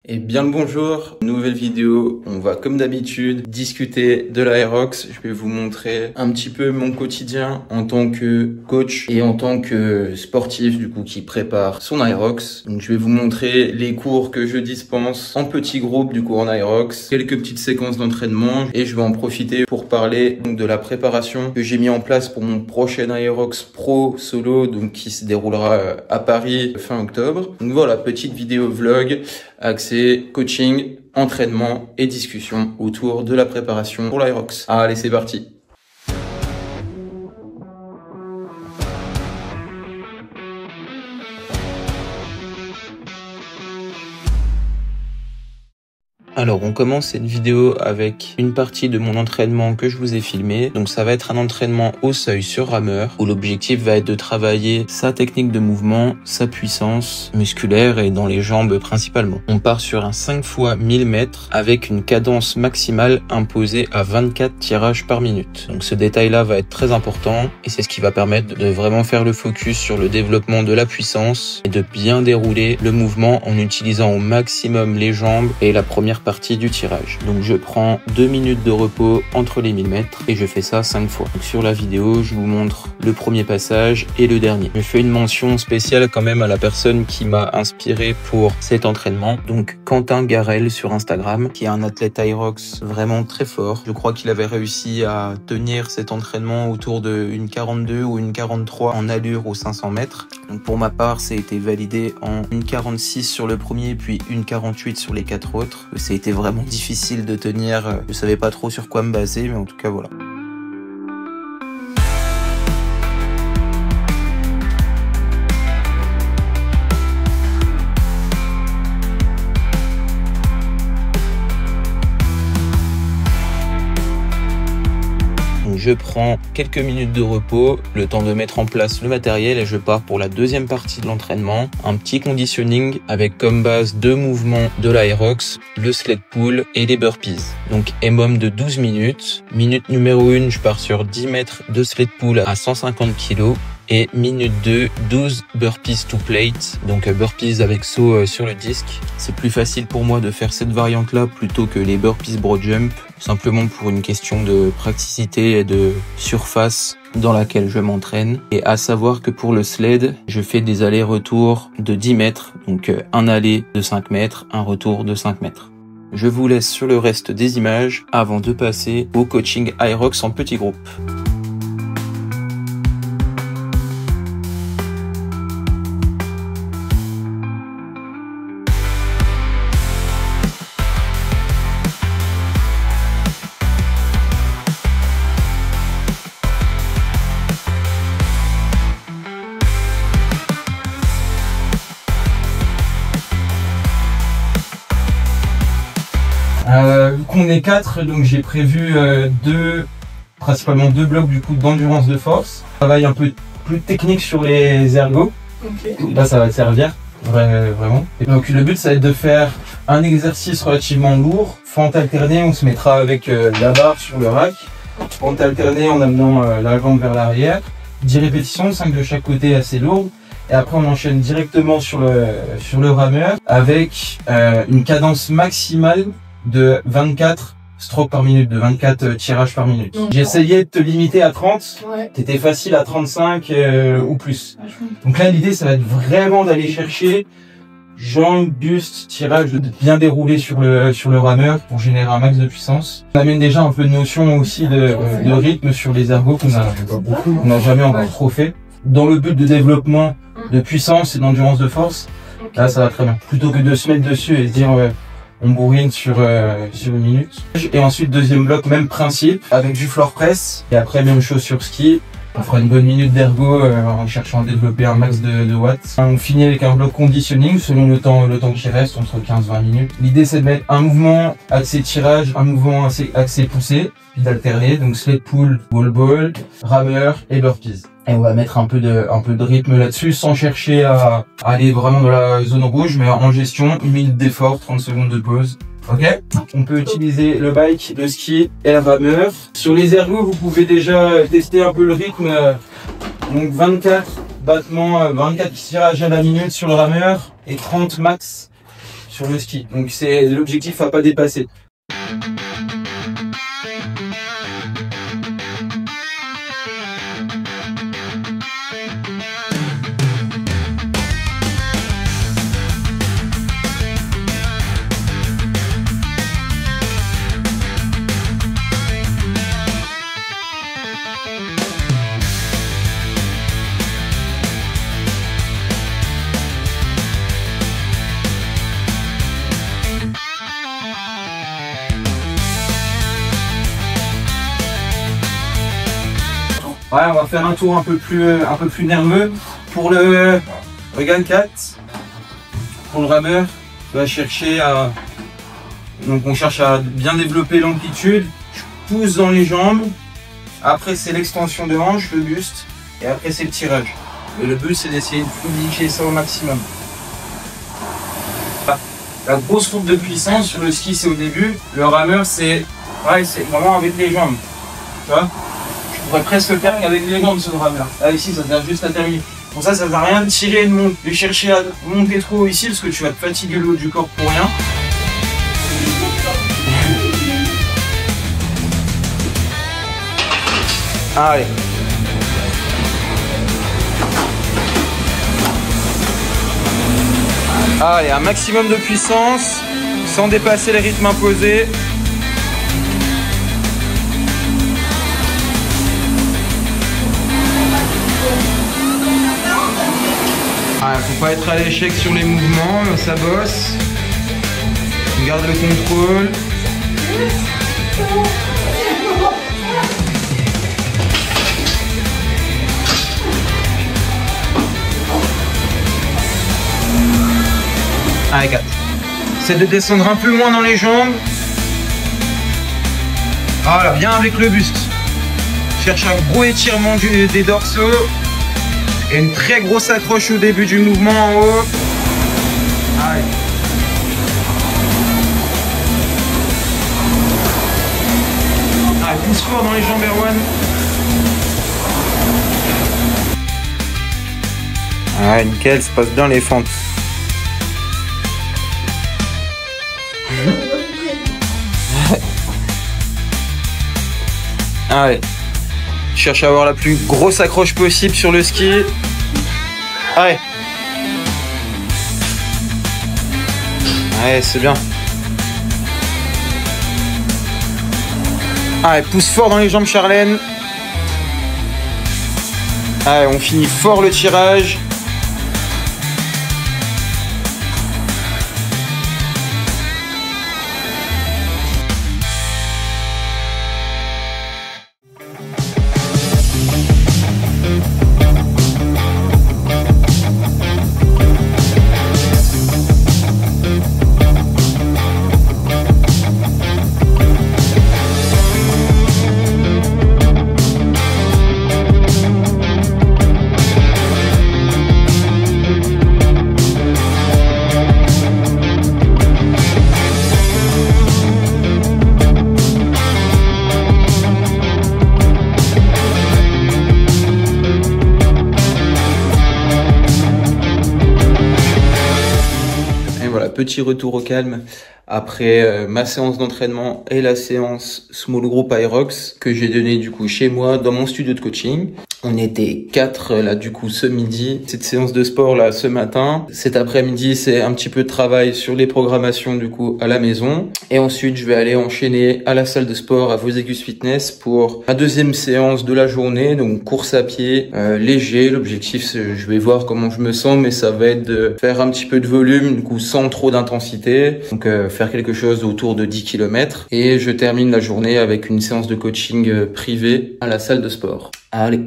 Et bien le bonjour, nouvelle vidéo, on va comme d'habitude discuter de l'Aerox. Je vais vous montrer un petit peu mon quotidien en tant que coach et en tant que sportif du coup qui prépare son Aerox. Donc je vais vous montrer les cours que je dispense en petits groupes du coup en Aerox, quelques petites séquences d'entraînement et je vais en profiter pour parler donc de la préparation que j'ai mis en place pour mon prochain Aerox Pro solo donc qui se déroulera à Paris fin octobre. Donc voilà, petite vidéo vlog axé coaching, entraînement et discussion autour de la préparation pour l'Aerox. Allez, c'est parti. Alors on commence cette vidéo avec une partie de mon entraînement que je vous ai filmé. Donc ça va être un entraînement au seuil sur rameur où l'objectif va être de travailler sa technique de mouvement, sa puissance musculaire et dans les jambes principalement. On part sur un 5 x 1000 mètres avec une cadence maximale imposée à 24 tirages par minute. Donc ce détail là va être très important et c'est ce qui va permettre de vraiment faire le focus sur le développement de la puissance et de bien dérouler le mouvement en utilisant au maximum les jambes et la première partie du tirage. Donc je prends 2 minutes de repos entre les 1000 mètres et je fais ça 5 fois. Donc sur la vidéo, je vous montre le premier passage et le dernier. Je fais une mention spéciale quand même à la personne qui m'a inspiré pour cet entraînement. Donc Quentin Garel sur Instagram, qui est un athlète Aerox vraiment très fort. Je crois qu'il avait réussi à tenir cet entraînement autour de une 42 ou une 43 en allure aux 500 mètres. Donc pour ma part, ça a été validé en une 46 sur le premier puis une 48 sur les 4 autres. C'était vraiment difficile de tenir, je savais pas trop sur quoi me baser, mais en tout cas voilà. Je prends quelques minutes de repos, le temps de mettre en place le matériel et je pars pour la deuxième partie de l'entraînement. Un petit conditioning avec comme base 2 mouvements de l'Aerox, le sled pull et les burpees. Donc EMOM de 12 minutes. Minute numéro 1, je pars sur 10 mètres de sled pull à 150 kg. Et minute 2, 12 burpees to plate, donc burpees avec saut sur le disque. C'est plus facile pour moi de faire cette variante-là plutôt que les burpees broad jump, simplement pour une question de praticité et de surface dans laquelle je m'entraîne. Et à savoir que pour le sled, je fais des allers-retours de 10 mètres, donc un aller de 5 mètres, un retour de 5 mètres. Je vous laisse sur le reste des images avant de passer au coaching Aerox en petits groupes. Vu qu'on est 4, donc j'ai prévu principalement deux blocs du coup d'endurance de force. Travail un peu plus technique sur les ergos. Okay. Là ça va te servir vraiment. Et donc le but ça va être de faire un exercice relativement lourd. Fente alternée, on se mettra avec la barre sur le rack. Fente alternée en amenant la jambe vers l'arrière. 10 répétitions, 5 de chaque côté assez lourdes. Et après on enchaîne directement sur le rameur avec une cadence maximale de 24 strokes par minute, de 24 tirages par minute. J'essayais de te limiter à 30, ouais. T'étais facile à 35 ou plus. Donc là l'idée ça va être vraiment d'aller chercher jambes, buste, tirage, de bien dérouler sur le rameur pour générer un max de puissance. On amène déjà un peu de notion aussi de rythme sur les ergos qu'on n'a jamais encore trop fait. Dans le but de développement de puissance et d'endurance de force, là ça va très bien. Plutôt que de se mettre dessus et se dire on bourrine sur une minute. Et ensuite deuxième bloc, même principe, avec du floor press. Et après même chose sur ski. On fera une bonne minute d'ergo en cherchant à développer un max de watts. On finit avec un bloc conditioning selon le temps qui reste, entre 15-20 minutes. L'idée c'est de mettre un mouvement axé tirage, un mouvement axé poussé, puis d'alterner. Donc sled pull, wall ball, rameur et burpees. Et on va mettre un peu de rythme là-dessus sans chercher à aller vraiment dans la zone rouge, mais en gestion, 1 minute d'effort, 30 secondes de pause. Ok. On peut utiliser le bike, le ski et la rameur. Sur les ergos, vous pouvez déjà tester un peu le rythme. Donc 24 battements, 24 tirages à la minute sur le rameur et 30 max sur le ski. Donc c'est l'objectif à pas dépasser. Ouais, on va faire un tour un peu plus nerveux. Pour le Regan 4, pour le rameur, on va chercher à... Donc on cherche à bien développer l'amplitude. Je pousse dans les jambes. Après c'est l'extension de hanche, le buste. Et après c'est le tirage. Et le but c'est d'essayer de fluidifier ça au maximum. La grosse courbe de puissance sur le ski c'est au début. Le rameur c'est vraiment avec les jambes. Tu vois? On pourrait presque faire avec les jambes ce rameur. Là ici ça sert juste à terminer. Pour ça, ça ne sert à rien de tirer de chercher à monter trop ici parce que tu vas te fatiguer le haut du corps pour rien. Allez. Allez, un maximum de puissance sans dépasser les rythmes imposés. Faut pas être à l'échec sur les mouvements, ça bosse. On garde le contrôle. Allez, 4. Essaie de descendre un peu moins dans les jambes. Voilà, bien avec le buste. Cherche un gros étirement des dorsaux. Et une très grosse accroche au début du mouvement en haut. Allez. Allez, pousse fort dans les jambes, Erwan. Ah, nickel, ça passe bien les fentes. Allez. Cherche à avoir la plus grosse accroche possible sur le ski. Allez. Allez, c'est bien. Allez, pousse fort dans les jambes, Charlène. Allez, on finit fort le tirage. Petit retour au calme après ma séance d'entraînement et la séance Small Group Aerox que j'ai donné du coup chez moi dans mon studio de coaching. On était 4 là du coup ce midi. Cette séance de sport là ce matin. Cet après-midi c'est un petit peu de travail sur les programmations du coup à la maison. Et ensuite je vais aller enchaîner à la salle de sport à Vosegus Fitness pour la deuxième séance de la journée. Donc course à pied léger. L'objectif c'est je vais voir comment je me sens mais ça va être de faire un petit peu de volume du coup sans trop d'intensité. Donc faire quelque chose autour de 10 km. Et je termine la journée avec une séance de coaching privée à la salle de sport. Allez.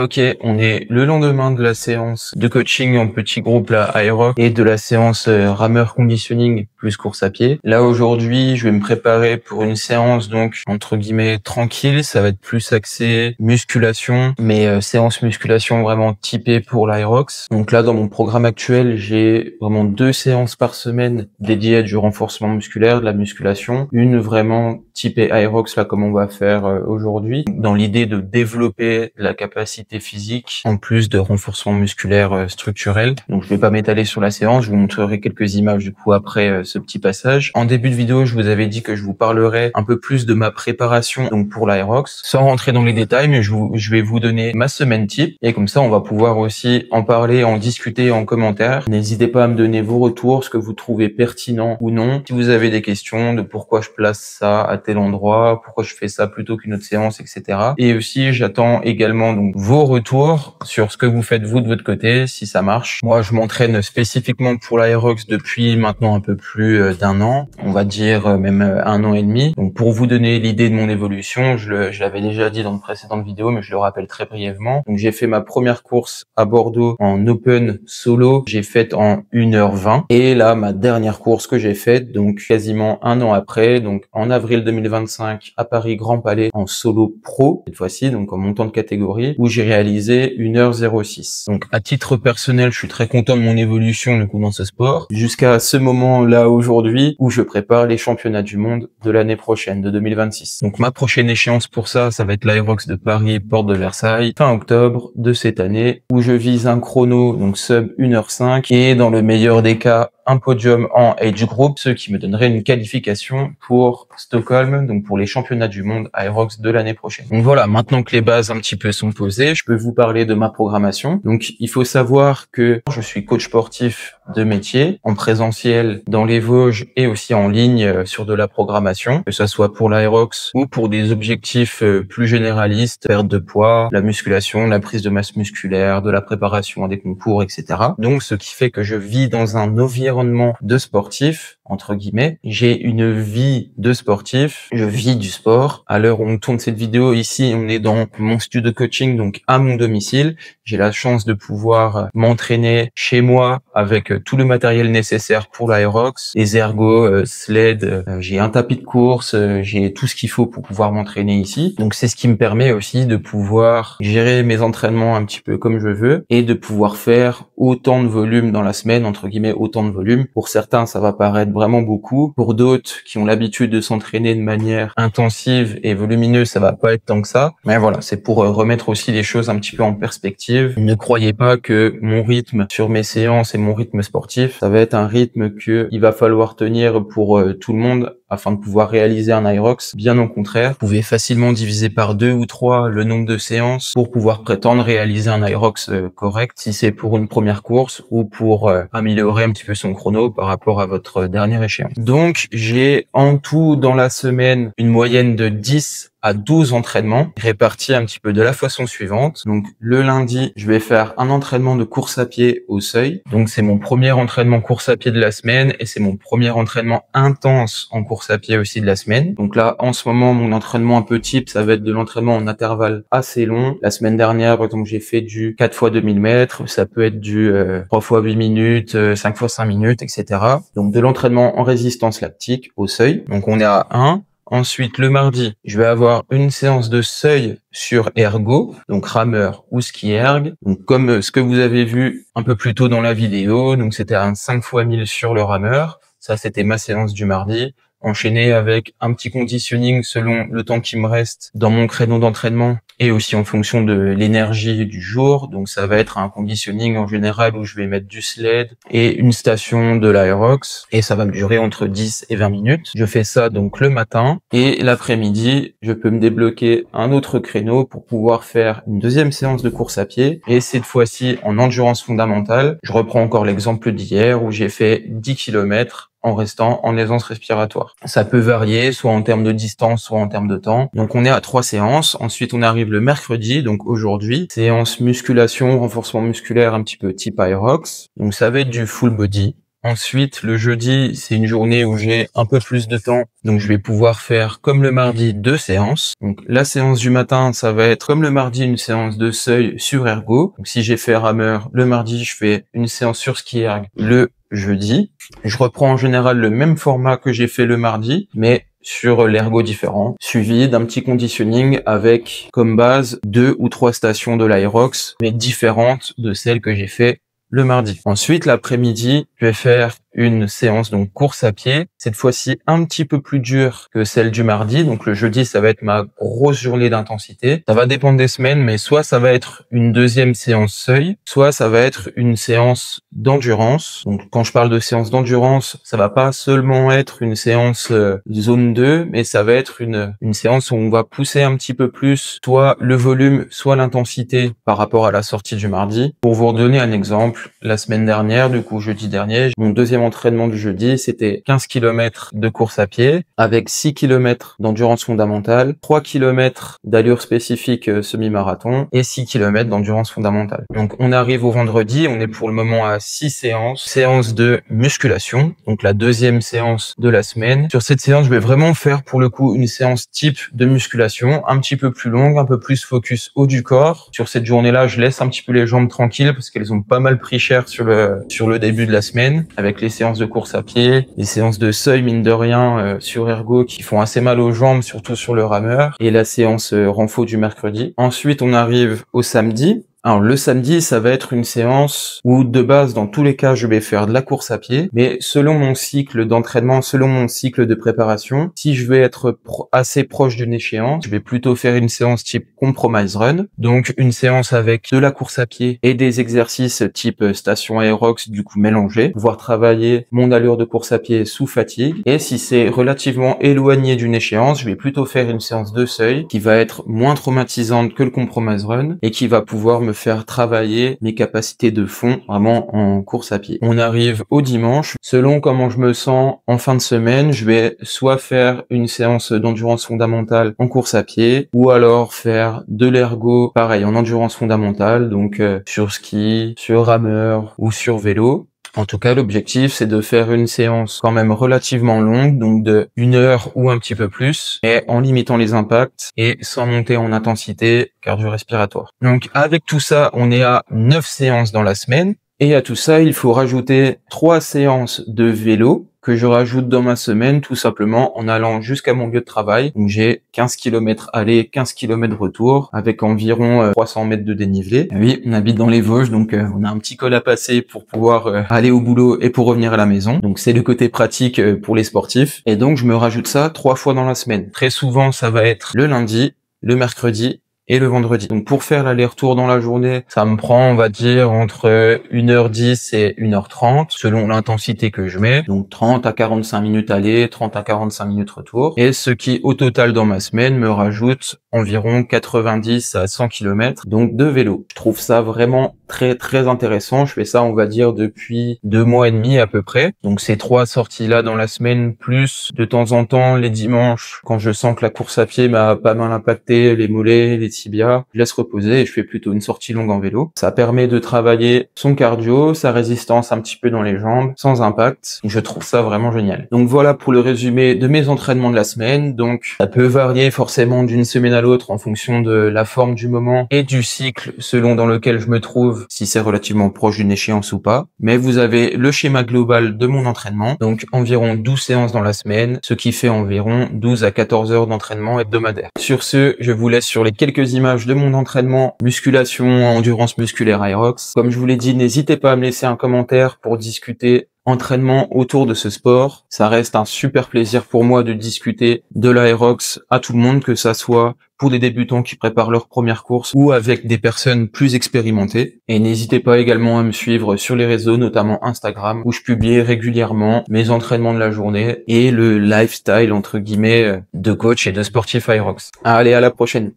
Ok, on est le lendemain de la séance de coaching en petit groupe là, Aerox, et de la séance rameur conditioning plus course à pied. Là aujourd'hui, je vais me préparer pour une séance donc entre guillemets tranquille. Ça va être plus axé musculation, mais séance musculation vraiment typée pour l'Aerox. Donc là, dans mon programme actuel, j'ai vraiment 2 séances par semaine dédiées à du renforcement musculaire, de la musculation. Une vraiment typée Aerox là comme on va faire aujourd'hui, dans l'idée de développer la capacité physique en plus de renforcement musculaire structurel. Donc je vais pas m'étaler sur la séance, je vous montrerai quelques images du coup après ce petit passage. En début de vidéo, je vous avais dit que je vous parlerai un peu plus de ma préparation donc pour l'Aerox, sans rentrer dans les détails, mais je vais vous donner ma semaine type et comme ça on va pouvoir aussi en parler, en discuter en commentaire. N'hésitez pas à me donner vos retours, ce que vous trouvez pertinent ou non. Si vous avez des questions de pourquoi je place ça à tel endroit, pourquoi je fais ça plutôt qu'une autre séance, etc. Et aussi j'attends également donc vos retours sur ce que vous faites vous de votre côté, si ça marche. Moi, je m'entraîne spécifiquement pour l'Aerox depuis maintenant un peu plus d'1 an, on va dire même 1 an et demi. Donc pour vous donner l'idée de mon évolution, je l'avais déjà dit dans de précédentes vidéos, mais je le rappelle très brièvement. Donc j'ai fait ma première course à Bordeaux en open solo, j'ai faite en 1h20. Et là, ma dernière course que j'ai faite, donc quasiment 1 an après, donc en avril 2025 à Paris Grand Palais en solo pro, cette fois-ci, donc en montant de catégorie, où j'ai réalisé 1h06. Donc à titre personnel, je suis très content de mon évolution du coup dans ce sport, jusqu'à ce moment-là aujourd'hui où je prépare les championnats du monde de l'année prochaine, de 2026. Donc ma prochaine échéance pour ça va être l'Aerox de Paris, porte de Versailles, fin octobre de cette année, où je vise un chrono, donc sub 1h05, et dans le meilleur des cas, un podium en age group, ce qui me donnerait une qualification pour Stockholm, donc pour les championnats du monde Aerox de l'année prochaine. Donc voilà, maintenant que les bases un petit peu sont posées, je peux vous parler de ma programmation. Donc il faut savoir que je suis coach sportif de métier, en présentiel dans les Vosges et aussi en ligne sur de la programmation, que ça soit pour l'Aerox ou pour des objectifs plus généralistes, perte de poids, la musculation, la prise de masse musculaire, de la préparation à des concours, etc. Donc ce qui fait que je vis dans un environnement de sportif, entre guillemets. J'ai une vie de sportif, je vis du sport. À l'heure où on tourne cette vidéo, ici, on est dans mon studio de coaching, donc à mon domicile. J'ai la chance de pouvoir m'entraîner chez moi avec tout le matériel nécessaire pour l'Aerox, les ergos, sled, j'ai un tapis de course, j'ai tout ce qu'il faut pour pouvoir m'entraîner ici. Donc c'est ce qui me permet aussi de pouvoir gérer mes entraînements un petit peu comme je veux et de pouvoir faire autant de volume dans la semaine, entre guillemets, autant de volume. Pour certains, ça va paraître vraiment beaucoup. Pour d'autres qui ont l'habitude de s'entraîner de manière intensive et volumineuse, ça va pas être tant que ça. Mais voilà, c'est pour remettre aussi les choses un petit peu en perspective. Ne croyez pas que mon rythme sur mes séances et mon rythme sportif, ça va être un rythme que il va falloir tenir pour tout le monde afin de pouvoir réaliser un Aerox. Bien au contraire, vous pouvez facilement diviser par 2 ou 3 le nombre de séances pour pouvoir prétendre réaliser un Aerox correct, si c'est pour une première course ou pour améliorer un petit peu son chrono par rapport à votre dernière échéance. Donc j'ai en tout dans la semaine une moyenne de 10 à 12 entraînements répartis un petit peu de la façon suivante. Donc le lundi, je vais faire un entraînement de course à pied au seuil. Donc c'est mon premier entraînement course à pied de la semaine et c'est mon premier entraînement intense en course à pied aussi de la semaine. Donc là, en ce moment, mon entraînement un peu type, ça va être de l'entraînement en intervalle assez long. La semaine dernière, par exemple, j'ai fait du 4 x 2000 mètres. Ça peut être du 3 x 8 minutes, 5 x 5 minutes, etc. Donc de l'entraînement en résistance lactique au seuil. Donc on est à 1. Ensuite, le mardi, je vais avoir une séance de seuil sur ergo, donc rameur ou ski erg. Donc comme ce que vous avez vu un peu plus tôt dans la vidéo, donc c'était un 5 x 1000 sur le rameur. Ça, c'était ma séance du mardi, enchaîné avec un petit conditioning selon le temps qui me reste dans mon créneau d'entraînement et aussi en fonction de l'énergie du jour. Donc ça va être un conditioning en général où je vais mettre du sled et une station de l'Aerox et ça va me durer entre 10 et 20 minutes. Je fais ça donc le matin et l'après-midi, je peux me débloquer un autre créneau pour pouvoir faire une deuxième séance de course à pied et cette fois-ci en endurance fondamentale. Je reprends encore l'exemple d'hier où j'ai fait 10 km en restant en aisance respiratoire. Ça peut varier, soit en termes de distance, soit en termes de temps. Donc on est à 3 séances. Ensuite on arrive le mercredi, donc aujourd'hui, séance musculation, renforcement musculaire un petit peu type Aerox. Donc ça va être du full body. Ensuite, le jeudi, c'est une journée où j'ai un peu plus de temps, donc je vais pouvoir faire comme le mardi 2 séances. Donc la séance du matin, ça va être comme le mardi une séance de seuil sur ergo. Donc si j'ai fait rameur le mardi, je fais une séance sur ski erg le jeudi. Je reprends en général le même format que j'ai fait le mardi, mais sur l'ergo différent, suivi d'un petit conditioning avec comme base 2 ou 3 stations de l'Aerox, mais différentes de celles que j'ai fait le mardi. Ensuite, l'après-midi, je vais faire une séance donc course à pied, cette fois-ci un petit peu plus dure que celle du mardi. Donc le jeudi, ça va être ma grosse journée d'intensité. Ça va dépendre des semaines, mais soit ça va être une deuxième séance seuil, soit ça va être une séance d'endurance. Donc quand je parle de séance d'endurance, ça va pas seulement être une séance zone 2, mais ça va être une séance où on va pousser un petit peu plus soit le volume, soit l'intensité par rapport à la sortie du mardi. Pour vous redonner un exemple, la semaine dernière, du coup jeudi dernier, mon deuxième entraînement du jeudi, c'était 15 km de course à pied avec 6 km d'endurance fondamentale, 3 km d'allure spécifique semi-marathon et 6 km d'endurance fondamentale. Donc on arrive au vendredi, on est pour le moment à 6 séances. Séance de musculation, donc la deuxième séance de la semaine. Sur cette séance, je vais vraiment faire pour le coup une séance type de musculation, un petit peu plus longue, un peu plus focus haut du corps. Sur cette journée-là, je laisse un petit peu les jambes tranquilles parce qu'elles ont pas mal pris cher sur le début de la semaine, avec les séances de course à pied, les séances de seuil mine de rien sur ergo qui font assez mal aux jambes, surtout sur le rameur, et la séance renfo du mercredi. Ensuite, on arrive au samedi. Alors le samedi, ça va être une séance où de base, dans tous les cas, je vais faire de la course à pied, mais selon mon cycle d'entraînement, selon mon cycle de préparation, si je vais être assez proche d'une échéance, je vais plutôt faire une séance type compromise run, donc une séance avec de la course à pied et des exercices type station Aerox du coup mélangés, pouvoir travailler mon allure de course à pied sous fatigue. Et si c'est relativement éloigné d'une échéance, je vais plutôt faire une séance de seuil qui va être moins traumatisante que le compromise run et qui va pouvoir me faire travailler mes capacités de fond vraiment en course à pied. On arrive au dimanche. Selon comment je me sens en fin de semaine, je vais soit faire une séance d'endurance fondamentale en course à pied ou alors faire de l'ergo pareil en endurance fondamentale, donc sur ski, sur rameur ou sur vélo. En tout cas, l'objectif, c'est de faire une séance quand même relativement longue, donc de 1 heure ou un petit peu plus, mais en limitant les impacts et sans monter en intensité cardio-respiratoire. Donc, avec tout ça, on est à 9 séances dans la semaine. Et à tout ça, il faut rajouter 3 séances de vélo que je rajoute dans ma semaine, tout simplement en allant jusqu'à mon lieu de travail. Donc j'ai 15 km aller, 15 km retour, avec environ 300 mètres de dénivelé. Et oui, on habite dans les Vosges, donc on a un petit col à passer pour pouvoir aller au boulot et pour revenir à la maison. Donc c'est le côté pratique pour les sportifs. Et donc je me rajoute ça 3 fois dans la semaine. Très souvent, ça va être le lundi, le mercredi et le vendredi. Donc pour faire l'aller-retour dans la journée, ça me prend, on va dire, entre 1h10 et 1h30, selon l'intensité que je mets. Donc 30 à 45 minutes aller, 30 à 45 minutes retour. Et ce qui, au total, dans ma semaine, me rajoute environ 90 à 100 km, donc de vélo. Je trouve ça vraiment très, très intéressant. Je fais ça, on va dire, depuis 2 mois et demi à peu près. Donc ces 3 sorties-là dans la semaine, plus de temps en temps, les dimanches, quand je sens que la course à pied m'a pas mal impacté, les mollets, les tibias, je laisse reposer et je fais plutôt une sortie longue en vélo. Ça permet de travailler son cardio, sa résistance un petit peu dans les jambes, sans impact. Je trouve ça vraiment génial. Donc voilà pour le résumé de mes entraînements de la semaine. Donc ça peut varier forcément d'une semaine à l'autre en fonction de la forme du moment et du cycle selon dans lequel je me trouve, si c'est relativement proche d'une échéance ou pas. Mais vous avez le schéma global de mon entraînement. Donc environ 12 séances dans la semaine, ce qui fait environ 12 à 14 heures d'entraînement hebdomadaire. Sur ce, je vous laisse sur les quelques images de mon entraînement musculation, endurance musculaire Aerox. Comme je vous l'ai dit, n'hésitez pas à me laisser un commentaire pour discuter entraînement autour de ce sport. Ça reste un super plaisir pour moi de discuter de l'Aerox à tout le monde, que ça soit pour des débutants qui préparent leur première course ou avec des personnes plus expérimentées. Et n'hésitez pas également à me suivre sur les réseaux, notamment Instagram, où je publie régulièrement mes entraînements de la journée et le lifestyle entre guillemets de coach et de sportif Aerox. Allez, à la prochaine.